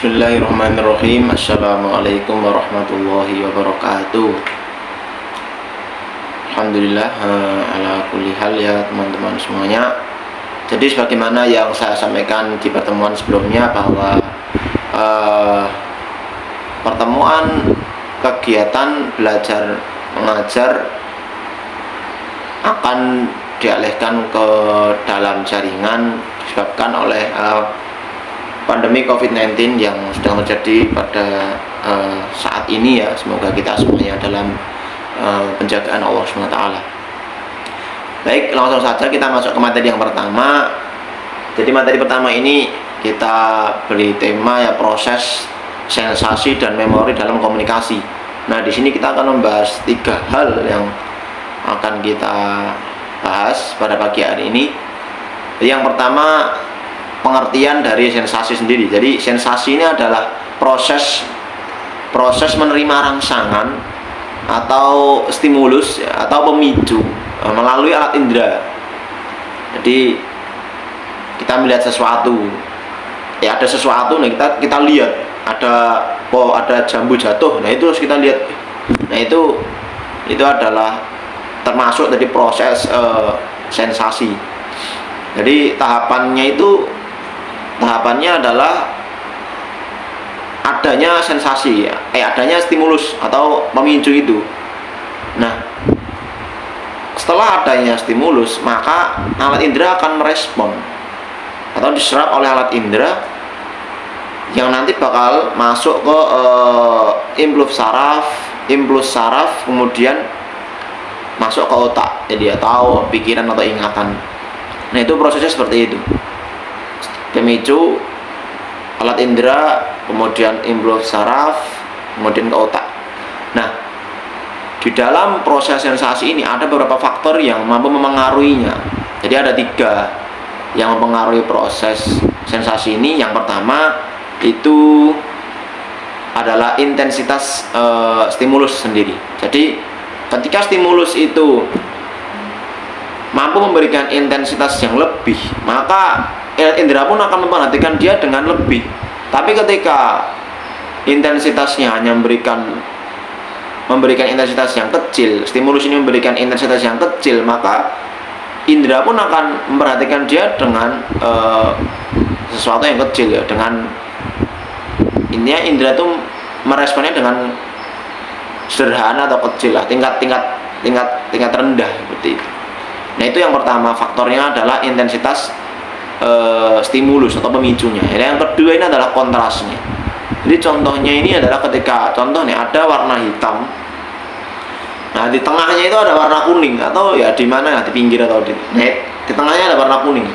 Bismillahirrahmanirrahim. Assalamualaikum warahmatullahi wabarakatuh. Alhamdulillah, ala kulli hal ya teman-teman semuanya. Jadi sebagaimana yang saya sampaikan di pertemuan sebelumnya bahwa pertemuan kegiatan belajar mengajar akan dialihkan ke dalam jaringan disebabkan oleh pandemi COVID-19 yang sedang terjadi pada saat ini ya. Semoga kita semuanya dalam penjagaan Allah SWT. Baik, langsung saja kita masuk ke materi yang pertama. Jadi materi pertama ini kita beri tema ya, proses, sensasi, dan memori dalam komunikasi. Nah, di sini kita akan membahas 3 hal yang akan kita bahas pada pagi hari ini. Yang pertama, pengertian dari sensasi sendiri. Jadi sensasi ini adalah proses menerima rangsangan atau stimulus atau pemicu melalui alat indera. Jadi kita melihat sesuatu, ya ada sesuatu, nah kita lihat ada jambu jatuh, nah itu harus kita lihat. Nah itu adalah termasuk dari proses sensasi. Jadi tahapannya adalah adanya sensasi, adanya stimulus atau pemicu itu. Nah, setelah adanya stimulus, maka alat indera akan merespon atau diserap oleh alat indera yang nanti bakal masuk ke impuls saraf, kemudian masuk ke otak, jadi atau pikiran atau ingatan. Nah, itu prosesnya seperti itu. Pemicu, alat indera, kemudian impuls saraf, kemudian ke otak. Nah, di dalam proses sensasi ini ada beberapa faktor yang mampu memengaruhinya. Jadi ada 3 yang mempengaruhi proses sensasi ini. Yang pertama itu adalah intensitas stimulus sendiri. Jadi ketika stimulus itu mampu memberikan intensitas yang lebih, maka indera pun akan memperhatikan dia dengan lebih. Tapi ketika intensitasnya hanya memberikan intensitas yang kecil, stimulus ini memberikan intensitas yang kecil, maka indera pun akan memperhatikan dia dengan sesuatu yang kecil ya. Dengan intinya indera itu meresponnya dengan sederhana atau kecil lah, tingkat rendah seperti itu. Nah, itu yang pertama, faktornya adalah intensitas stimulus atau pemicunya. Yang kedua ini adalah kontrasnya. Jadi contohnya ini adalah ketika contohnya ada warna hitam, nah di tengahnya itu ada warna kuning, atau ya di mana, di pinggir atau di tengahnya ada warna kuning.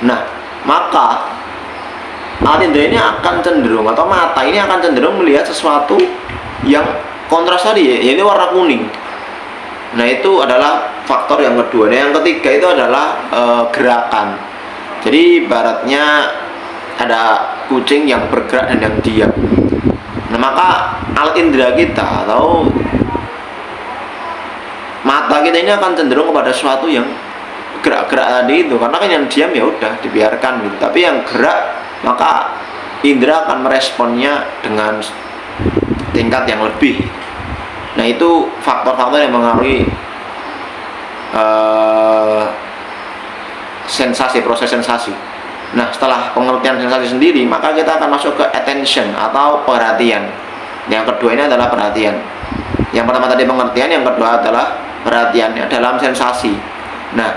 Nah, maka alat indera ini akan cenderung, atau mata ini akan cenderung melihat sesuatu yang kontras tadi, yaitu warna kuning. Nah, itu adalah faktor yang kedua. Nah, yang ketiga itu adalah gerakan. Jadi ibaratnya ada kucing yang bergerak dan yang diam. Nah, maka alat indera kita atau mata kita ini akan cenderung kepada sesuatu yang gerak-gerak tadi itu, karena kan yang diam ya udah dibiarkan gitu. Tapi yang gerak, maka indera akan meresponnya dengan tingkat yang lebih. Nah, itu faktor-faktor yang mengaruhi proses sensasi. Nah, setelah pengertian sensasi sendiri, maka kita akan masuk ke attention atau perhatian. Yang kedua ini adalah perhatian. Yang pertama tadi pengertian, yang kedua adalah perhatiannya dalam sensasi. Nah,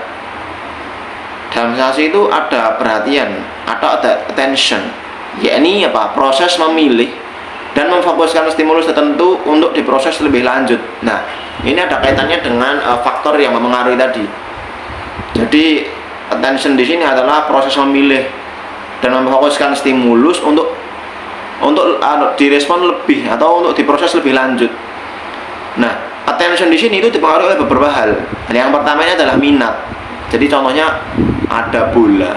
dalam sensasi itu ada perhatian atau ada attention, yakni proses memilih dan memfokuskan stimulus tertentu untuk diproses lebih lanjut. Nah, ini ada kaitannya dengan faktor yang mempengaruhi tadi. Jadi attention di sini adalah proses memilih dan memfokuskan stimulus untuk direspon lebih atau untuk diproses lebih lanjut. Nah, attention di sini itu dipengaruhi oleh beberapa hal. Yang pertamanya adalah minat. Jadi contohnya ada bola.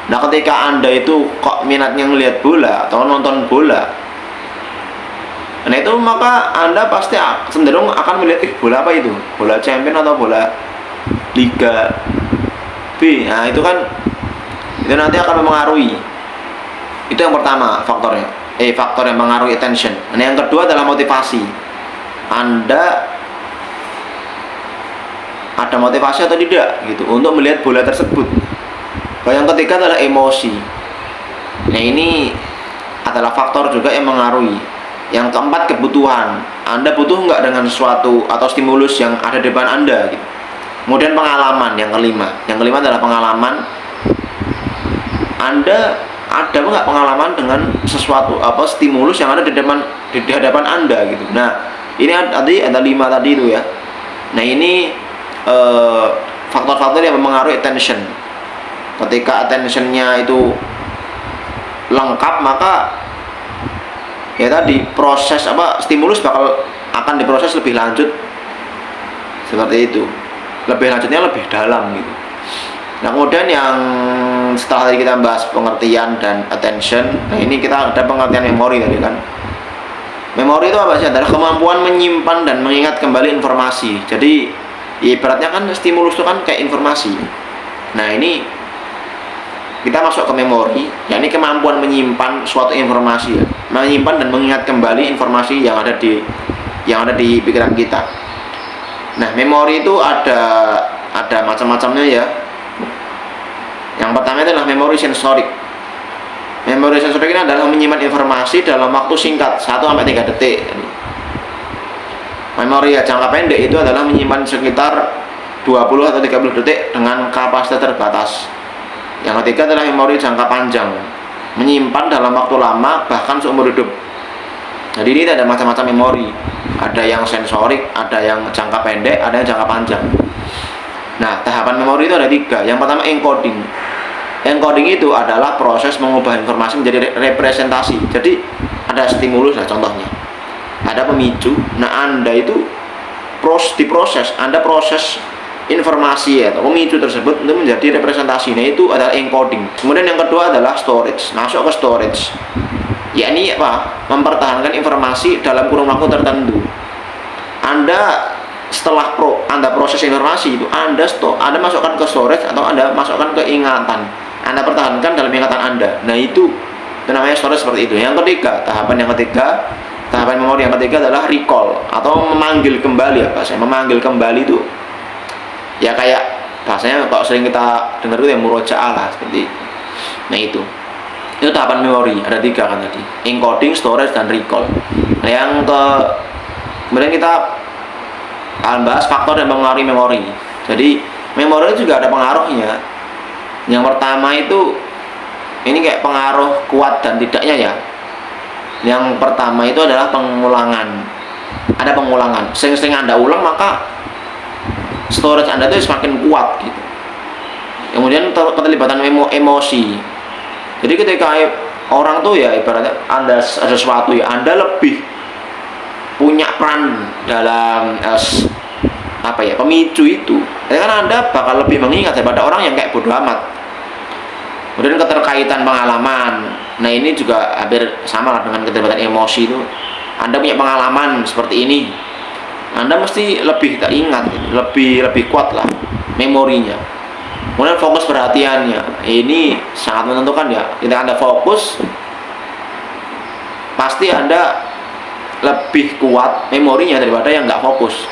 Nah, ketika Anda itu kok minatnya melihat bola atau nonton bola, nah itu maka Anda pasti cenderung akan melihat bola apa itu? Bola champion atau bola Liga B. Nah, itu nanti akan mempengaruhi. Itu Itu yang pertama faktornya. Faktor yang mengaruhi attention. Nah, yang kedua adalah motivasi. Anda ada motivasi atau tidak gitu untuk melihat bola tersebut. Yang ketiga adalah emosi. Nah, ini adalah faktor juga yang mengaruhi. Yang keempat, kebutuhan. Anda butuh nggak dengan sesuatu atau stimulus yang ada di depan Anda gitu. Kemudian pengalaman yang kelima. Yang kelima adalah pengalaman. Anda ada nggak pengalaman dengan sesuatu stimulus yang ada di hadapan Anda gitu. Nah, ini tadi ada 5 tadi itu ya. Nah, ini faktor-faktor yang mempengaruhi attention. Ketika attentionnya itu lengkap, maka ya tadi proses stimulus akan diproses lebih lanjut seperti itu. Lebih lanjutnya lebih dalam gitu. Nah, kemudian yang setelah tadi kita bahas pengertian dan attention, nah ini kita ada pengertian memori tadi kan. Memori itu apa sih? Adalah kemampuan menyimpan dan mengingat kembali informasi. Jadi ibaratnya kan stimulus itu kan kayak informasi. Nah, ini kita masuk ke memori, yakni kemampuan menyimpan suatu informasi, menyimpan dan mengingat kembali informasi yang ada di pikiran kita. Nah, memori itu ada macam-macamnya ya. Yang pertama adalah memori sensorik. Memori sensorik ini adalah menyimpan informasi dalam waktu singkat 1-3 detik. Memori jangka pendek itu adalah menyimpan sekitar 20 atau 30 detik dengan kapasitas terbatas. Yang ketiga adalah memori jangka panjang, menyimpan dalam waktu lama bahkan seumur hidup. Jadi ini ada macam-macam memori. Ada yang sensorik, ada yang jangka pendek, ada yang jangka panjang. Nah, tahapan memori itu ada 3. Yang pertama encoding. Encoding itu adalah proses mengubah informasi menjadi representasi. Jadi ada stimulus lah contohnya. Ada pemicu. Nah, Anda itu diproses. Anda proses informasi atau pemicu tersebut untuk menjadi representasi. Nah, itu adalah encoding. Kemudian yang kedua adalah storage. Masuk ke storage. Yakni mempertahankan informasi dalam kurun waktu tertentu. Setelah Anda proses informasi itu, Anda masukkan ke storage atau Anda masukkan ke ingatan. Anda pertahankan dalam ingatan Anda. Nah, itu namanya storage seperti itu. Yang ketiga, tahapan memori yang ketiga adalah recall atau memanggil kembali. Memanggil kembali itu ya kayak bahasanya kalau sering kita dengar itu yang murojaah lah seperti itu. Nah, itu tahapan memori ada 3 kan tadi, encoding, storage, dan recall. Nah, kemudian kita akan bahas faktor yang mempengaruhi memori. Jadi memori itu juga ada pengaruhnya. Yang pertama itu ini kayak pengaruh kuat dan tidaknya ya. Yang pertama itu adalah pengulangan. Ada pengulangan. Sering-sering Anda ulang maka storage Anda itu semakin kuat gitu. Kemudian keterlibatan emosi. Jadi ketika orang tuh ya ibaratnya Anda ada sesuatu ya, Anda lebih punya peran dalam pemicu itu. Jadi kan Anda bakal lebih mengingat daripada orang yang kayak bodoh amat. Kemudian keterkaitan pengalaman. Nah, ini juga hampir sama lah dengan keterlibatan emosi itu. Anda punya pengalaman seperti ini, Anda mesti lebih teringat, lebih kuat lah memorinya. Kemudian fokus perhatiannya. Ini sangat menentukan ya. Ketika Anda fokus, pasti Anda lebih kuat memorinya daripada yang nggak fokus.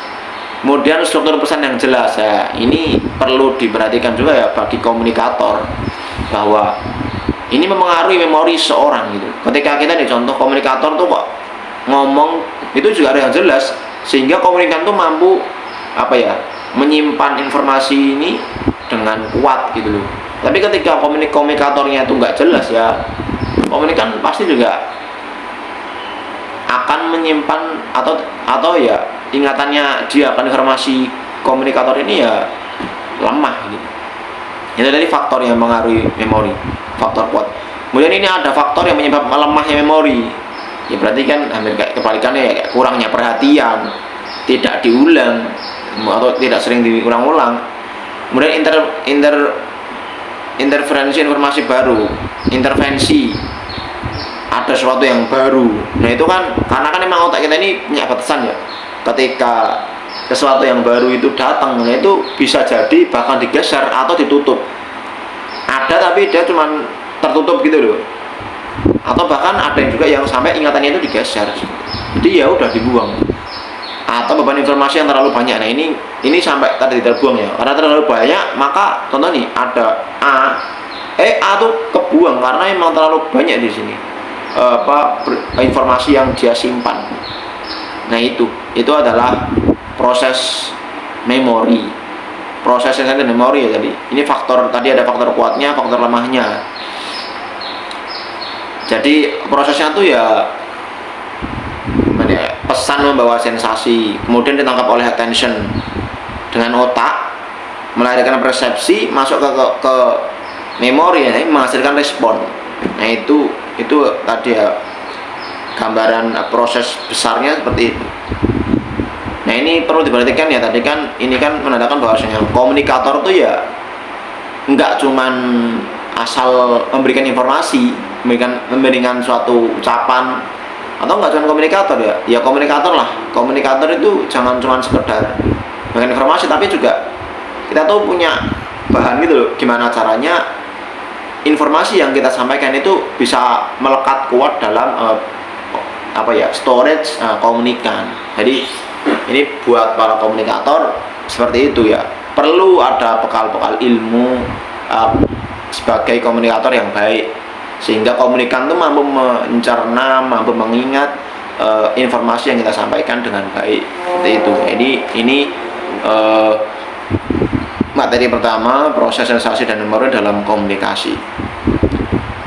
Kemudian struktur pesan yang jelas ya, ini perlu diperhatikan juga ya bagi komunikator, bahwa ini mempengaruhi memori seorang gitu. Ketika kita contoh komunikator tuh kok ngomong itu juga ada yang jelas, sehingga komunikan tuh mampu menyimpan informasi ini dengan kuat gitu loh. Tapi ketika komunikatornya itu nggak jelas ya, komunikan pasti juga akan menyimpan atau ya ingatannya dia akan informasi komunikator ini ya lemah gitu. Itu dari faktor yang mengaruhi memori, faktor kuat. Kemudian ini ada faktor yang menyebabkan melemahnya memori. Ya berarti kan hampir kayak kebalikannya ya, kayak kurangnya perhatian, tidak diulang atau tidak sering diulang-ulang. Kemudian interferensi informasi baru, intervensi ada sesuatu yang baru. Nah, itu kan karena kan memang otak kita ini punya batasan ya. Ketika sesuatu yang baru itu datang, nah itu bisa jadi bahkan digeser atau ditutup. Ada tapi dia cuma tertutup gitu loh. atau bahkan ada yang juga yang sampai ingatannya itu digeser, jadi ya udah dibuang. Atau beban informasi yang terlalu banyak, nah ini sampai tadi terbuang ya, karena terlalu banyak maka contoh nih ada A tuh kebuang karena emang terlalu banyak di sini informasi yang dia simpan. Nah itu adalah proses memori, proses yang ada memori ya tadi. Ini faktor, tadi ada faktor kuatnya, faktor lemahnya. Jadi prosesnya tuh ya gimana ya, pesan membawa sensasi, kemudian ditangkap oleh attention dengan otak, melahirkan persepsi, masuk ke memori ya, menghasilkan respon. Nah itu tadi ya gambaran proses besarnya seperti itu. Nah ini perlu diperhatikan ya, tadi kan ini kan menandakan bahwasanya komunikator tuh ya nggak cuman asal memberikan informasi, memberikan suatu ucapan, atau nggak cuma komunikator ya komunikator lah. Komunikator itu jangan cuma sekedar memberikan informasi, tapi juga kita tuh punya bahan gitu loh, gimana caranya informasi yang kita sampaikan itu bisa melekat kuat dalam storage komunikan. Jadi ini buat para komunikator seperti itu ya, perlu ada bekal-bekal ilmu sebagai komunikator yang baik, sehingga komunikan itu mampu mencerna, mampu mengingat informasi yang kita sampaikan dengan baik. Seperti itu. Jadi ini materi pertama, proses sensasi dan memori dalam komunikasi.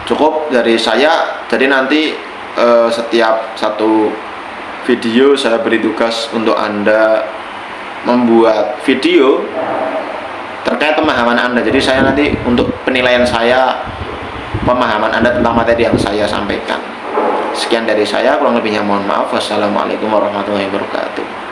Cukup dari saya. Jadi nanti setiap satu video saya beri tugas untuk Anda membuat video terkait pemahaman Anda. Jadi saya nanti untuk penilaian saya, pemahaman Anda tentang materi yang saya sampaikan. Sekian dari saya, kurang lebihnya mohon maaf. Wassalamualaikum warahmatullahi wabarakatuh.